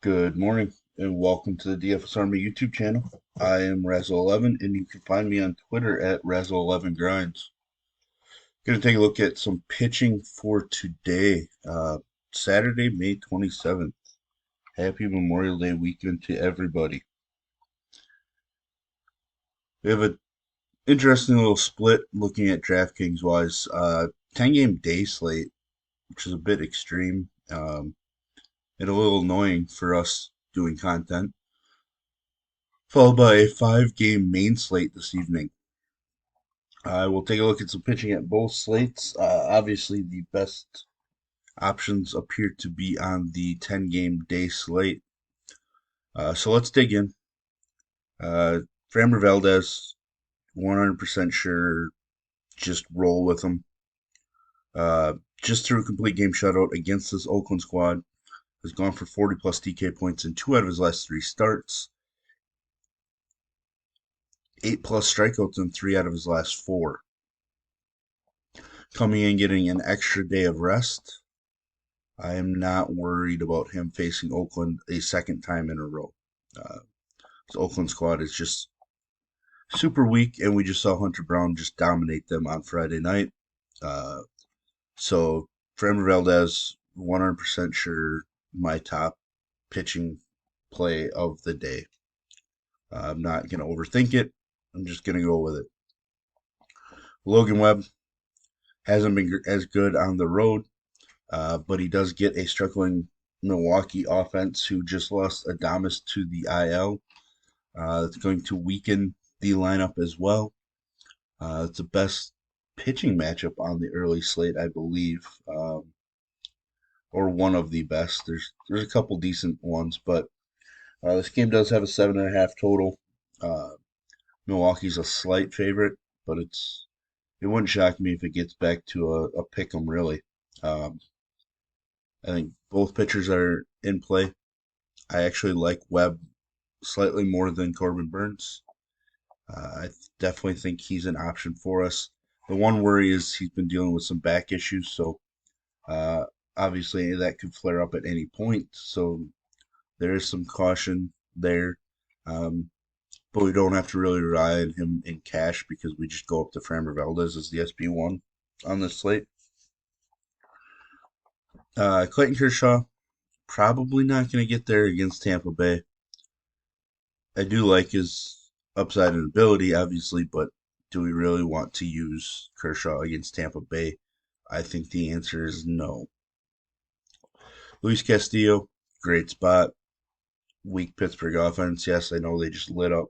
Good morning and welcome to the DFS Army YouTube channel. I am Razzle11 and you can find me on Twitter at Razzle11Grinds. Going to take a look at some pitching for today, Saturday, May 27th. Happy Memorial Day weekend to everybody. We have an interesting little split looking at DraftKings wise. 10-game day slate, which is a bit extreme and a little annoying for us doing content, followed by a 5-game main slate this evening. We'll take a look at some pitching at both slates. Obviously, the best options appear to be on the 10-game day slate. So let's dig in. Framber Valdez, 100% sure, just roll with him. Just threw a complete game shutout against this Oakland squad. Has gone for 40 plus DK points in 2 out of his last 3 starts. 8 plus strikeouts in 3 out of his last 4. Coming in getting an extra day of rest. I am not worried about him facing Oakland a second time in a row. The Oakland squad is just super weak, and we just saw Hunter Brown just dominate them on Friday night. So, Framber Valdez, 100% sure my top pitching play of the day. I'm not going to overthink it. I'm just going to go with it. Logan Webb hasn't been as good on the road. But he does get a struggling Milwaukee offense who just lost Adames to the IL. It's going to weaken the lineup as well. It's the best pitching matchup on the early slate, I believe, or one of the best. There's a couple decent ones, but this game does have a 7.5 total. Milwaukee's a slight favorite, but it wouldn't shock me if it gets back to a pick 'em really. I think both pitchers are in play. I actually like Webb slightly more than Corbin Burns. I definitely think he's an option for us. The one worry is he's been dealing with some back issues, so uh, obviously that could flare up at any point. So there is some caution there. Um, but we don't have to really rely on him in cash because we just go up to Framber Valdez as the SB1 on this slate. Clayton Kershaw, probably not going to get there against Tampa Bay. I do like his upside and ability, obviously, but do we really want to use Kershaw against Tampa Bay? I think the answer is no. Luis Castillo, great spot. Weak Pittsburgh offense. Yes, I know they just lit up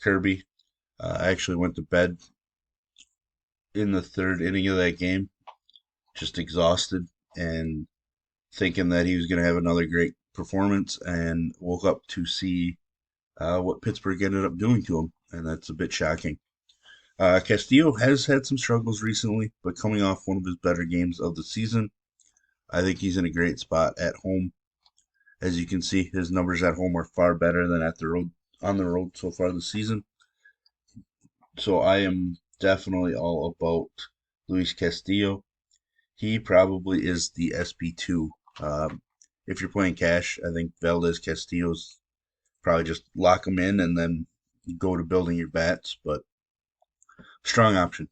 Kirby. I actually went to bed in the 3rd inning of that game, just exhausted and thinking that he was going to have another great performance, and woke up to see what Pittsburgh ended up doing to him, and that's a bit shocking. Castillo has had some struggles recently, but coming off one of his better games of the season, I think he's in a great spot at home. As you can see, his numbers at home are far better than on the road so far this season. So I am definitely all about Luis Castillo. He probably is the SB2. If you're playing cash, I think Valdez Castillo's probably just lock them in and then go to building your bats, but strong option.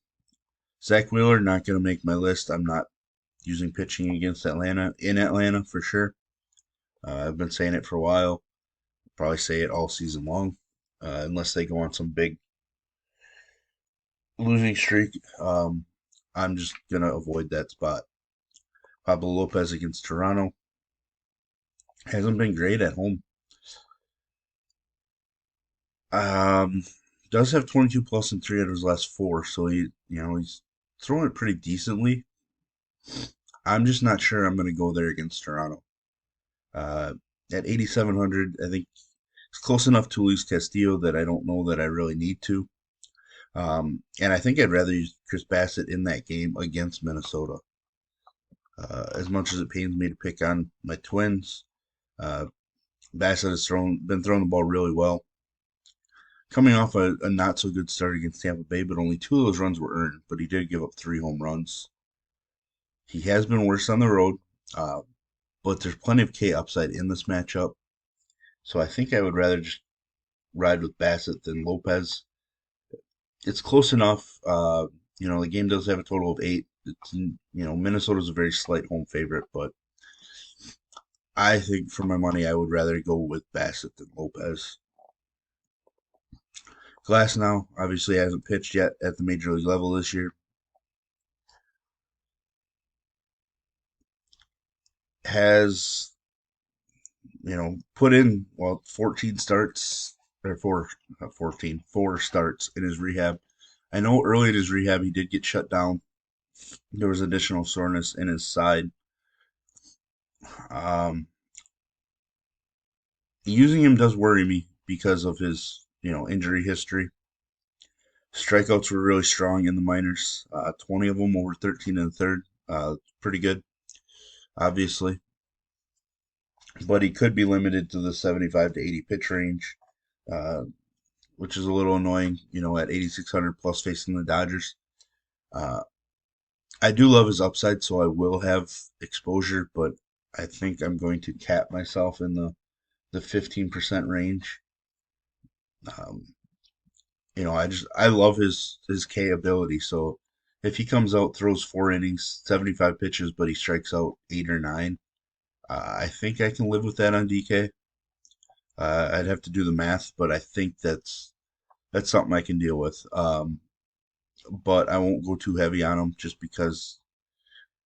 Zach Wheeler, not going to make my list. I'm not using pitching against Atlanta, in Atlanta for sure. I've been saying it for a while. Probably say it all season long, unless they go on some big losing streak. I'm just going to avoid that spot. Pablo Lopez against Toronto hasn't been great at home. Um, does have 22 plus in 3 out of his last 4, so he's throwing it pretty decently. I'm just not sure I'm going to go there against Toronto. Uh, at 8,700, I think it's close enough to Luis Castillo that I don't know that I really need to. And I think I'd rather use Chris Bassett in that game against Minnesota. As much as it pains me to pick on my Twins, uh, Bassett has been throwing the ball really well. Coming off a not so good start against Tampa Bay, but only 2 of those runs were earned, but he did give up 3 home runs. He has been worse on the road, but there's plenty of K upside in this matchup. So I think I would rather just ride with Bassett than Lopez. It's close enough. The game does have a total of 8. Minnesota's a very slight home favorite, but I think for my money, I would rather go with Bassett than Lopez. Glass now obviously hasn't pitched yet at the major league level this year. Has put in 14 starts or four, not 14, 4 starts in his rehab. I know early in his rehab he did get shut down. There was additional soreness in his side. Um, Using him does worry me because of his injury history. Strikeouts were really strong in the minors. 20 of them over 13 and a third. Pretty good, obviously. But he could be limited to the 75 to 80 pitch range, uh, which is a little annoying, at 8,600 plus facing the Dodgers. Uh, I do love his upside, so I will have exposure, but I think I'm going to cap myself in the 15% range. Um, I love his K ability. So if he comes out, throws 4 innings, 75 pitches, but he strikes out 8 or 9, I think I can live with that on DK. I'd have to do the math, but I think that's something I can deal with. But I won't go too heavy on him just because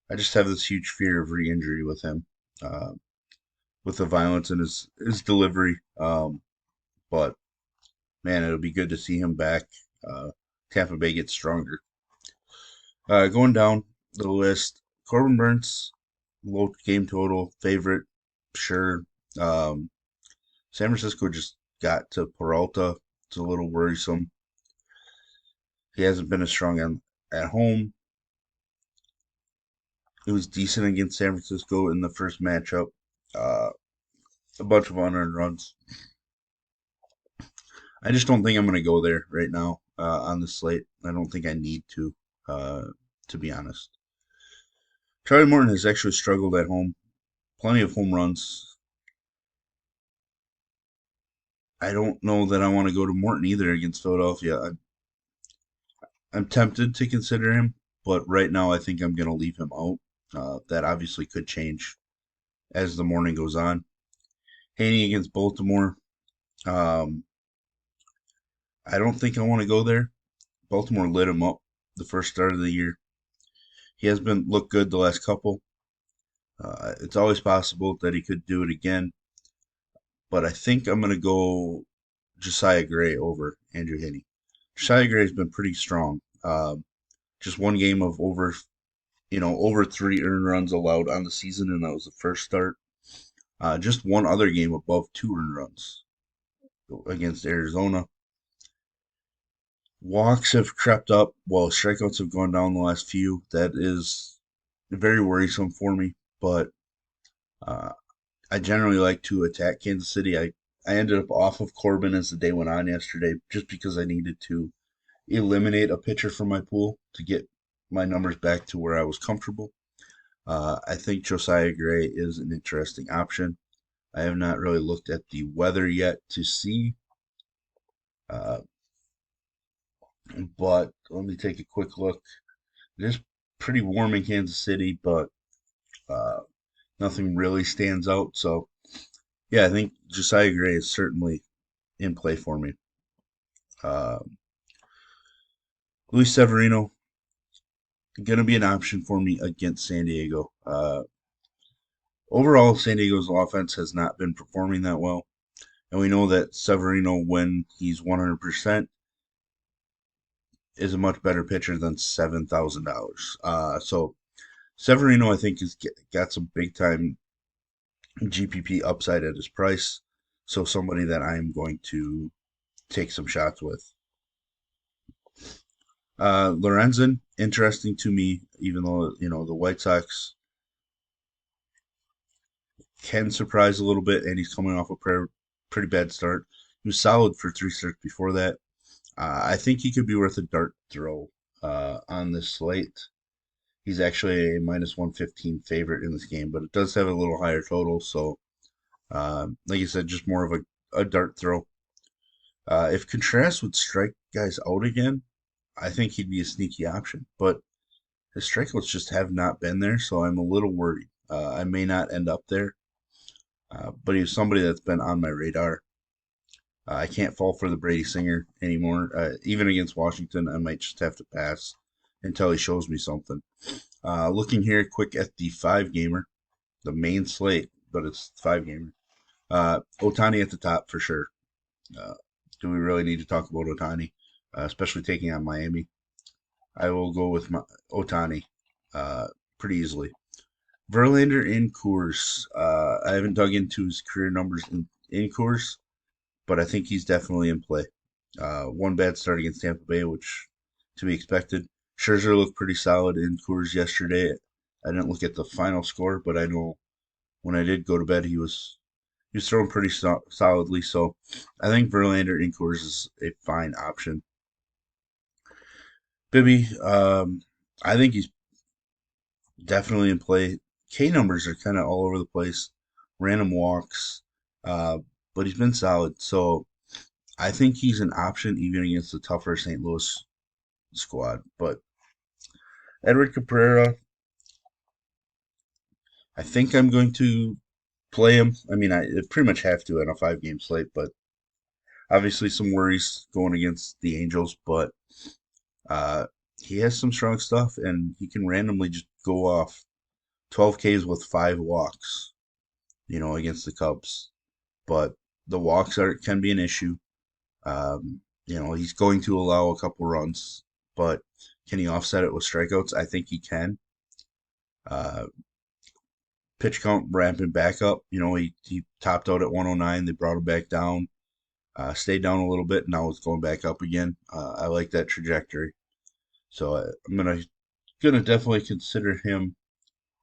I just have this huge fear of re-injury with him, uh, with the violence in his delivery. But man, it'll be good to see him back. Uh, Tampa Bay gets stronger. Going down the list, Corbin Burns, low game total, favorite, sure. Um, San Francisco just got to Peralta. It's a little worrisome. He hasn't been as strong at home. It was decent against San Francisco in the first matchup. Uh, a bunch of unearned runs. I just don't think I'm going to go there right now on the slate. I don't think I need uh, to be honest. Charlie Morton has actually struggled at home. Plenty of home runs. I don't know that I want to go to Morton either against Philadelphia. I'm tempted to consider him, but right now I think I'm going to leave him out. That obviously could change as the morning goes on. Haney against Baltimore. Um, I don't think I want to go there. Baltimore lit him up the first start of the year. He has been looked good the last couple. It's always possible that he could do it again, but I think I'm going to go Josiah Gray over Andrew Haney. Josiah Gray has been pretty strong. Just one game of over 3 earned runs allowed on the season, and that was the first start. Just one other game above 2 earned runs against Arizona. Walks have crept up while strikeouts have gone down the last few. That is very worrisome for me, but uh, I generally like to attack Kansas City. I ended up off of Corbin as the day went on yesterday just because I needed to eliminate a pitcher from my pool to get my numbers back to where I was comfortable. I think Josiah Gray is an interesting option. I have not really looked at the weather yet to see, uh, but let me take a quick look. It is pretty warm in Kansas City, but uh, nothing really stands out. So, yeah, I think Josiah Gray is certainly in play for me. Uh, Luis Severino going to be an option for me against San Diego. Overall, San Diego's offense has not been performing that well, and we know that Severino, when he's 100%, is a much better pitcher than $7,000. So Severino, I think, has got some big time GPP upside at his price. So somebody that I'm going to take some shots with. Lorenzen, interesting to me, even though the White Sox can surprise a little bit, and he's coming off a pretty bad start. He was solid for 3 starts before that. I think he could be worth a dart throw on this slate. He's actually a minus 115 favorite in this game, but it does have a little higher total. So, like I said, just more of a a dart throw. If Contreras would strike guys out again, I think he'd be a sneaky option. But his strikeouts just have not been there, so I'm a little worried. I may not end up there, but he's somebody that's been on my radar. I can't fall for the Brady Singer anymore. Even against Washington, I might just have to pass until he shows me something. Looking here quick at the 5-gamer, the main slate, but it's 5-gamer. Ohtani at the top for sure. Uh, do we really need to talk about Ohtani, especially taking on Miami? I will go with Ohtani pretty easily. Verlander in Coors. I haven't dug into his career numbers in Coors, but I think he's definitely in play. One bad start against Tampa Bay, which to be expected. Scherzer looked pretty solid in Coors yesterday. I didn't look at the final score, but I know when I did go to bed, he was throwing pretty solidly. So I think Verlander in Coors is a fine option. Bibby, I think he's definitely in play. K numbers are kind of all over the place, random walks, uh, but he's been solid. So I think he's an option even against the tougher St. Louis squad. But Edward Cabrera, I think I'm going to play him. I mean, I pretty much have to in a 5-game slate, but obviously some worries going against the Angels. But uh, he has some strong stuff, and he can randomly just go off 12 Ks with 5 walks, against the Cubs. But the walks can be an issue. He's going to allow a couple runs, but can he offset it with strikeouts? I think he can. Uh, Pitch count ramping back up. He topped out at 109. They brought him back down, stayed down a little bit. Now it's going back up again. I like that trajectory. So I'm gonna definitely consider him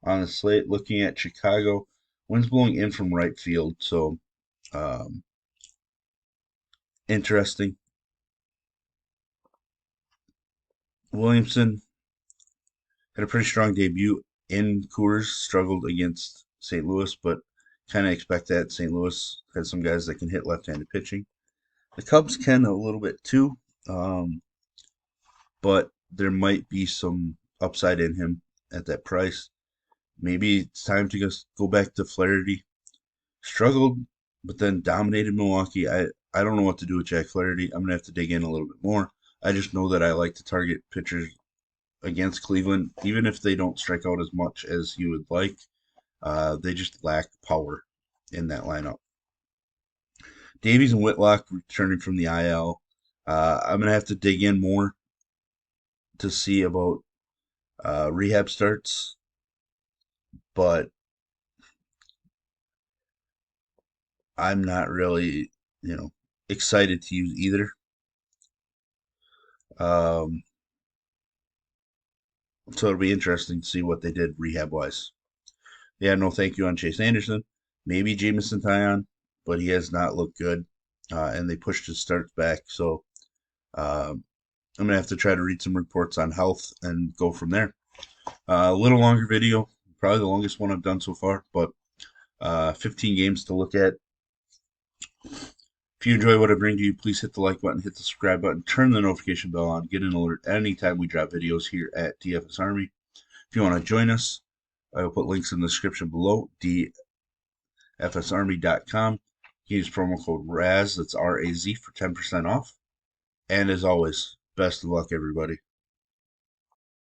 on the slate. Looking at Chicago, wind's blowing in from right field, so um, interesting. Williamson had a pretty strong debut in Coors, struggled against St. Louis, but kind of expect that. St. Louis has some guys that can hit left-handed pitching. The Cubs can a little bit too, um, but there might be some upside in him at that price. Maybe it's time to just go back to Flaherty. Struggled, but then dominated Milwaukee. I don't know what to do with Jack Flaherty. I'm gonna have to dig in a little bit more. I just know that I like to target pitchers against Cleveland, even if they don't strike out as much as you would like. They just lack power in that lineup. Davies and Whitlock returning from the IL. I'm gonna have to dig in more to see about rehab starts, but I'm not really, excited to use either. Um, so it'll be interesting to see what they did rehab wise. Yeah, no thank you on Chase Anderson. Maybe Jameson Tyon, but he has not looked good, and they pushed his starts back. So um, I'm gonna have to try to read some reports on health and go from there. A little longer video, probably the longest one I've done so far, but 15 games to look at. If you enjoy what I bring to you, please hit the like button, hit the subscribe button, turn the notification bell on, get an alert anytime we drop videos here at DFS Army. If you want to join us, I will put links in the description below, dfsarmy.com. Use promo code RAZ, that's RAZ, for 10% off. And as always, best of luck, everybody.